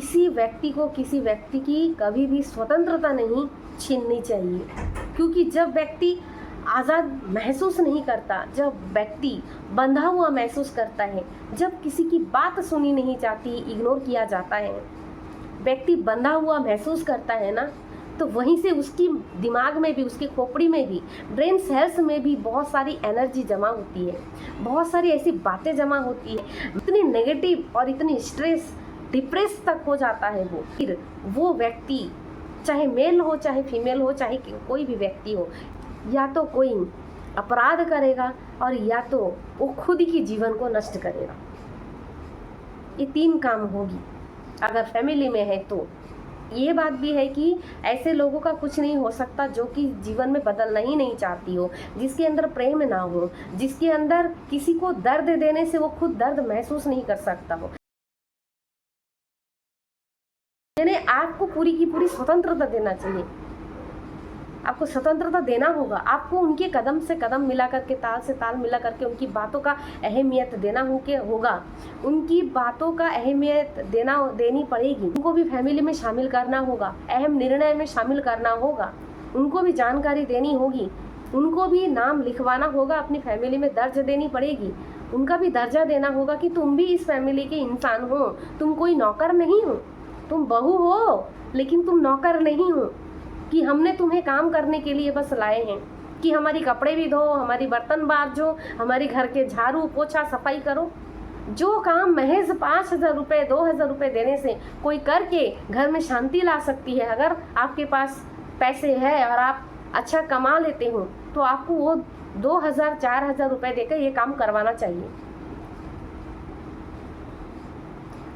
किसी व्यक्ति की कभी भी स्वतंत्रता नहीं छीननी चाहिए, क्योंकि जब व्यक्ति आज़ाद महसूस नहीं करता, जब व्यक्ति बंधा हुआ महसूस करता है, जब किसी की बात सुनी नहीं जाती, इग्नोर किया जाता है, व्यक्ति बंधा हुआ महसूस करता है ना, तो वहीं से उसकी दिमाग में भी, उसकी खोपड़ी में भी, ब्रेन सेल्स में भी बहुत सारी एनर्जी जमा होती है, बहुत सारी ऐसी बातें जमा होती है, इतनी नेगेटिव और इतनी स्ट्रेस, डिप्रेस तक हो जाता है वो। फिर वो व्यक्ति, चाहे मेल हो चाहे फीमेल हो, चाहे कोई भी व्यक्ति हो, या तो कोई अपराध करेगा और या तो वो खुद ही जीवन को नष्ट करेगा। ये 3 काम होगी अगर फैमिली में है तो। ये बात भी है कि ऐसे लोगों का कुछ नहीं हो सकता जो कि जीवन में बदलना ही नहीं चाहती हो, जिसके अंदर प्रेम ना हो, जिसके अंदर किसी को दर्द देने से वो खुद दर्द महसूस नहीं कर सकता हो। यानी आपको पूरी की पूरी स्वतंत्रता देना चाहिए, आपको स्वतंत्रता देना होगा, आपको उनके कदम से कदम मिला करके, ताल से ताल मिला करके उनकी बातों का अहमियत देना होगा, उनकी बातों का अहमियत देनी पड़ेगी। उनको भी फैमिली में शामिल करना होगा, अहम निर्णय में शामिल करना होगा, उनको भी जानकारी देनी होगी, उनको भी नाम लिखवाना होगा, अपनी फैमिली में दर्ज देनी पड़ेगी, उनका भी दर्जा देना होगा कि तुम भी इस फैमिली के इंसान हो, तुम कोई नौकर नहीं हो, तुम बहू हो लेकिन तुम नौकर नहीं हो, कि हमने तुम्हें काम करने के लिए बस लाए हैं, कि हमारी कपड़े भी धो, हमारी बर्तन बाजो, हमारे घर के झाड़ू पोछा सफाई करो। जो काम महज 5,000 रुपये 2,000 रुपये देने से कोई करके घर में शांति ला सकती है, अगर आपके पास पैसे है और आप अच्छा कमा लेते हो तो आपको वो 2,000 4,000 रुपये देकर ये काम करवाना चाहिए।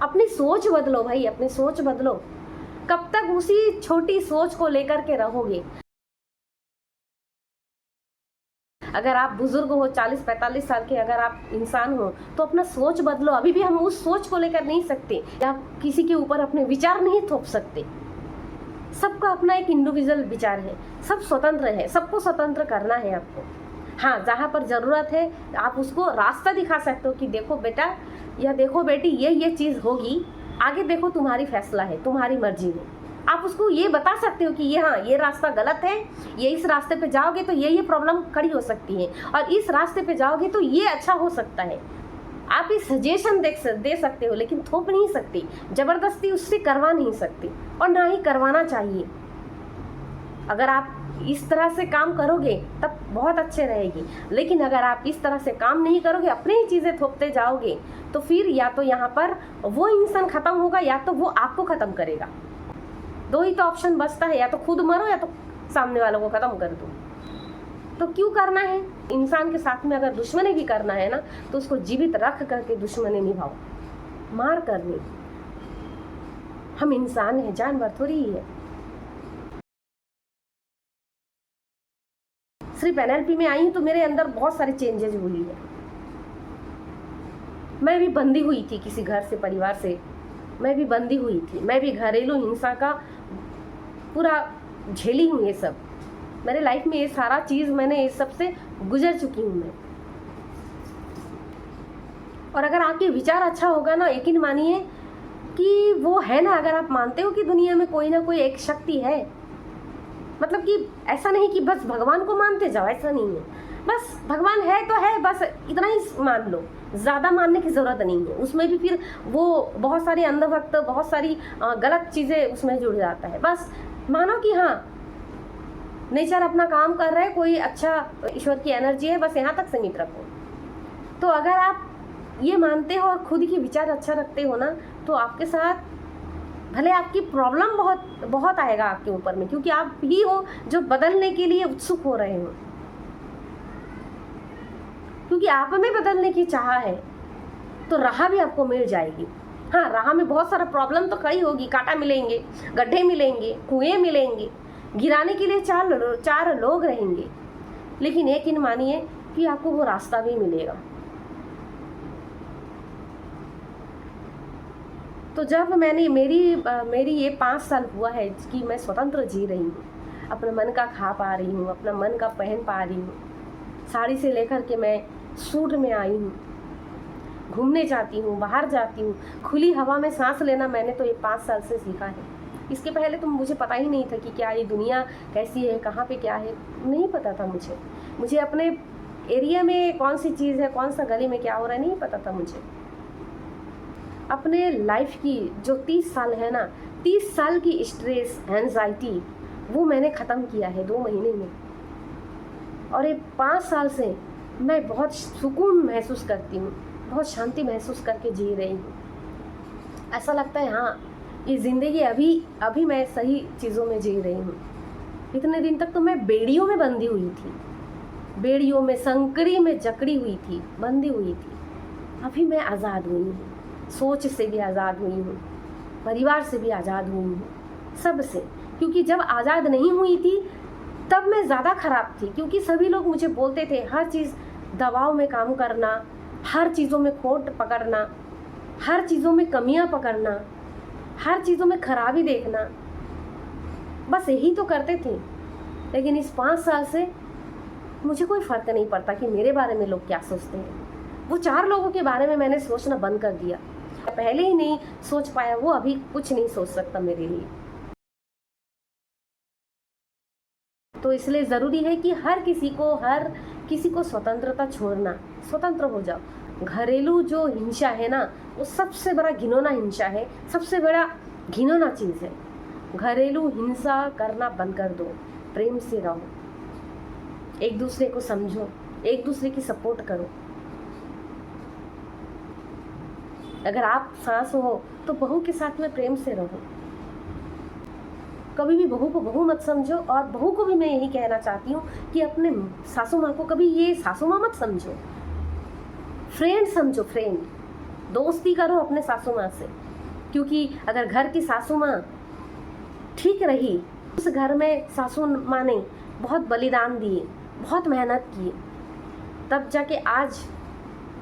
अपनी सोच बदलो भाई, अपनी सोच बदलो। कब तक उसी छोटी सोच को लेकर के रहोगे? अगर आप बुजुर्ग हो, 40-45 साल के अगर आप इंसान हो, तो अपना सोच बदलो। अभी भी हम उस सोच को लेकर नहीं सकते, या किसी के ऊपर अपने विचार नहीं थोप सकते। सबका अपना एक इंडिविजुअल विचार है, सब स्वतंत्र है, सबको स्वतंत्र करना है आपको। हाँ, जहाँ पर ज़रूरत है आप उसको रास्ता दिखा सकते हो कि देखो बेटा या देखो बेटी, ये चीज़ होगी, आगे देखो तुम्हारी फैसला है, तुम्हारी मर्जी है। आप उसको ये बता सकते हो कि ये रास्ता गलत है, ये इस रास्ते पे जाओगे तो ये प्रॉब्लम खड़ी हो सकती है, और इस रास्ते पे जाओगे तो ये अच्छा हो सकता है। आप ये सजेशन दे सकते हो, लेकिन थोप नहीं सकते, ज़बरदस्ती उससे करवा नहीं सकते, और ना ही करवाना चाहिए। अगर आप इस तरह से काम करोगे तब बहुत अच्छे रहेगी, लेकिन अगर आप इस तरह से काम नहीं करोगे, अपनी ही चीज़ें थोपते जाओगे, तो फिर या तो यहाँ पर वो इंसान ख़त्म होगा या तो वो आपको ख़त्म करेगा। 2 ही तो ऑप्शन बचता है, या तो खुद मरो या तो सामने वालों को ख़त्म कर दो। तो क्यों करना है? इंसान के साथ में अगर दुश्मनी भी करना है ना, तो उसको जीवित रख करके दुश्मनी निभाओ, मार कर नहीं। हम इंसान हैं, जानवर थोड़ी ही है। सिर्फ NLP में आई हूँ तो मेरे अंदर बहुत सारी चेंजेस हुई है। मैं भी बंधी हुई थी किसी घर से, परिवार से मैं भी बंधी हुई थी, मैं भी घरेलू हिंसा का पूरा झेली हूँ। ये सब मेरे लाइफ में, ये सारा चीज़ मैंने इस सब से गुजर चुकी हूँ मैं। और अगर आपके विचार अच्छा होगा ना, यकीन मानिए कि वो है ना, अगर आप मानते हो कि दुनिया में कोई ना कोई एक शक्ति है, मतलब कि ऐसा नहीं कि बस भगवान को मानते जाओ, ऐसा नहीं है। बस भगवान है तो है, बस इतना ही मान लो, ज़्यादा मानने की ज़रूरत नहीं है। उसमें भी फिर वो बहुत सारी अंधभक्त, बहुत सारी गलत चीज़ें उसमें जुड़ जाता है। बस मानो कि हाँ, नेचर अपना काम कर रहा है, कोई अच्छा ईश्वर की एनर्जी है, बस यहाँ तक सीमित रखो। तो अगर आप ये मानते हो और खुद की विचार अच्छा रखते हो ना, तो आपके साथ भले आपकी प्रॉब्लम बहुत आएगा आपके ऊपर में, क्योंकि आप ही हो जो बदलने के लिए उत्सुक हो रहे हो, क्योंकि आप में बदलने की चाह है, तो राह भी आपको मिल जाएगी। हाँ, राह में बहुत सारा प्रॉब्लम तो खड़ी होगी, कांटा मिलेंगे, गड्ढे मिलेंगे, कुएं मिलेंगे, गिराने के लिए 4 लोग रहेंगे, लेकिन यकीन मानिए कि आपको वो रास्ता भी मिलेगा। तो जब मेरी ये 5 साल हुआ है कि मैं स्वतंत्र जी रही हूँ, अपने मन का खा पा रही हूँ, अपना मन का पहन पा रही हूँ, साड़ी से लेकर के मैं सूट में आई हूँ, घूमने जाती हूँ, बाहर जाती हूँ, खुली हवा में सांस लेना मैंने तो ये 5 साल से सीखा है। इसके पहले तो मुझे पता ही नहीं था कि क्या ये दुनिया कैसी है, कहाँ पे क्या है, नहीं पता था मुझे अपने एरिया में कौन सी चीज़ है, कौन सा गली में क्या हो रहा है, नहीं पता था मुझे। अपने लाइफ की जो 30 साल है ना, 30 साल की स्ट्रेस, एंजाइटी, वो मैंने ख़त्म किया है 2 महीने में। और ये 5 साल से मैं बहुत सुकून महसूस करती हूँ, बहुत शांति महसूस करके जी रही हूँ। ऐसा लगता है हाँ, ये ज़िंदगी अभी मैं सही चीज़ों में जी रही हूँ। इतने दिन तक तो मैं बेड़ियों में बंधी हुई थी, बेड़ियों में, संकरी में जकड़ी हुई थी, बंधी हुई थी। अभी मैं आज़ाद हुई हूँ, सोच से भी आज़ाद हुई हूँ, परिवार से भी आज़ाद हुई हूँ, सब से। क्योंकि जब आज़ाद नहीं हुई थी तब मैं ज़्यादा ख़राब थी, क्योंकि सभी लोग मुझे बोलते थे हर चीज़ दबाव में काम करना, हर चीज़ों में खोट पकड़ना, हर चीज़ों में कमियां पकड़ना, हर चीज़ों में खराबी देखना, बस यही तो करते थे। लेकिन इस 5 साल से मुझे कोई फ़र्क नहीं पड़ता कि मेरे बारे में लोग क्या सोचते हैं। वो 4 लोगों के बारे में मैंने सोचना बंद कर दिया। पहले ही नहीं सोच पाया, वो अभी कुछ नहीं सोच सकता मेरे लिए। तो इसलिए ज़रूरी है कि हर किसी को स्वतंत्रता छोड़ना, स्वतंत्र हो जाओ। घरेलू जो हिंसा है ना, वो सबसे बड़ा घिनौना हिंसा है, सबसे बड़ा घिनौना चीज़ है। घरेलू हिंसा करना बंद कर दो, प्रेम से रहो, एक दूसरे को समझो, एक दूसरे की सपोर्ट करो। अगर आप सास हो तो बहू के साथ में प्रेम से रहो। कभी भी बहू को बहू मत समझो, और बहू को भी मैं यही कहना चाहती हूँ कि अपने सासू माँ को कभी ये सासू माँ मत समझो, फ्रेंड समझो, फ्रेंड। दोस्ती करो अपने सासू माँ से, क्योंकि अगर घर की सासू माँ ठीक रही, उस घर में सासू माँ ने बहुत बलिदान दिए, बहुत मेहनत की, तब जाके आज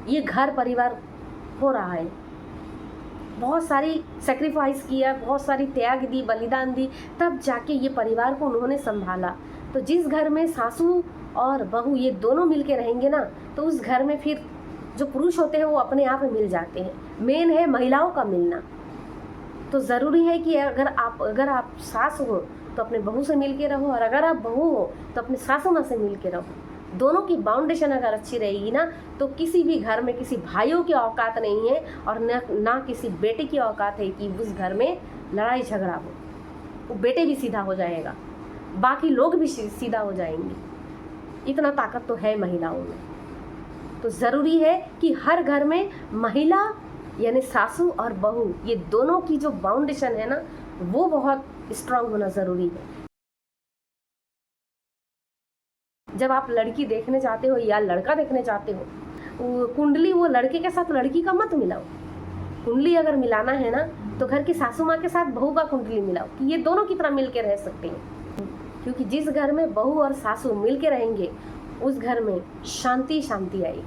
ये घर परिवार हो रहा है। बहुत सारी सेक्रीफाइस किया, बहुत सारी त्याग दी, बलिदान दी, तब जाके ये परिवार को उन्होंने संभाला। तो जिस घर में सासू और बहू ये दोनों मिलके रहेंगे ना, तो उस घर में फिर जो पुरुष होते हैं वो अपने आप मिल जाते हैं। मेन है महिलाओं का मिलना। तो ज़रूरी है कि अगर आप सास हो तो अपने बहू से मिल के रहो, और अगर आप बहू हो तो अपने सासू माँ से मिल के रहो। दोनों की बाउंडेशन अगर अच्छी रहेगी ना, तो किसी भी घर में किसी भाइयों की औकात नहीं है, और ना किसी बेटे की औकात है कि उस घर में लड़ाई झगड़ा हो। वो बेटे भी सीधा हो जाएगा, बाकी लोग भी सीधा हो जाएंगे। इतना ताकत तो है महिलाओं में। तो ज़रूरी है कि हर घर में महिला यानी सासू और बहू, ये दोनों की जो बाउंडेशन है ना, वो बहुत स्ट्रांग होना ज़रूरी है। जब आप लड़की देखने जाते हो या लड़का देखने जाते हो, कुंडली वो लड़के के साथ लड़की का मत मिलाओ। कुंडली अगर मिलाना है ना, तो घर की सासू माँ के साथ बहू का कुंडली मिलाओ, कि ये दोनों की तरह मिल के रह सकते हैं। क्योंकि जिस घर में बहू और सासू मिल के रहेंगे, उस घर में शांति आएगी,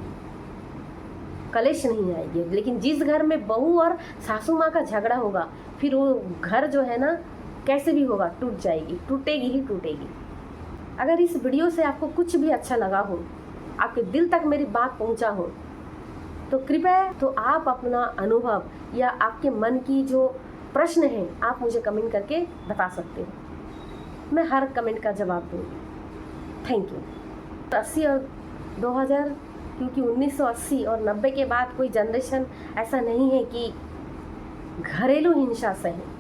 कलेश नहीं आएगी। लेकिन जिस घर में बहू और सासू माँ का झगड़ा होगा, फिर वो घर जो है ना, कैसे भी होगा, टूट जाएगी, टूटेगी ही टूटेगी। अगर इस वीडियो से आपको कुछ भी अच्छा लगा हो, आपके दिल तक मेरी बात पहुंचा हो, तो कृपया तो आप अपना अनुभव या आपके मन की जो प्रश्न है, आप मुझे कमेंट करके बता सकते हो। मैं हर कमेंट का जवाब दूँगी। Thank you. 80 और 2000, क्योंकि 1980 और 90 के बाद कोई जनरेशन ऐसा नहीं है कि घरेलू हिंसा सहे।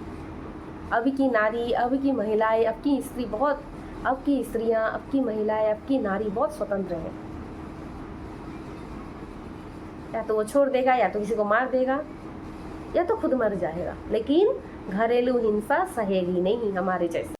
अभी की नारी, अभी की महिलाएं, अब की स्त्री बहुत, अब की स्त्रियां, अब की महिलाएं, अब की नारी बहुत स्वतंत्र है। या तो वो छोड़ देगा, या तो किसी को मार देगा, या तो खुद मर जाएगा, लेकिन घरेलू हिंसा सहेगी नहीं हमारे जैसे।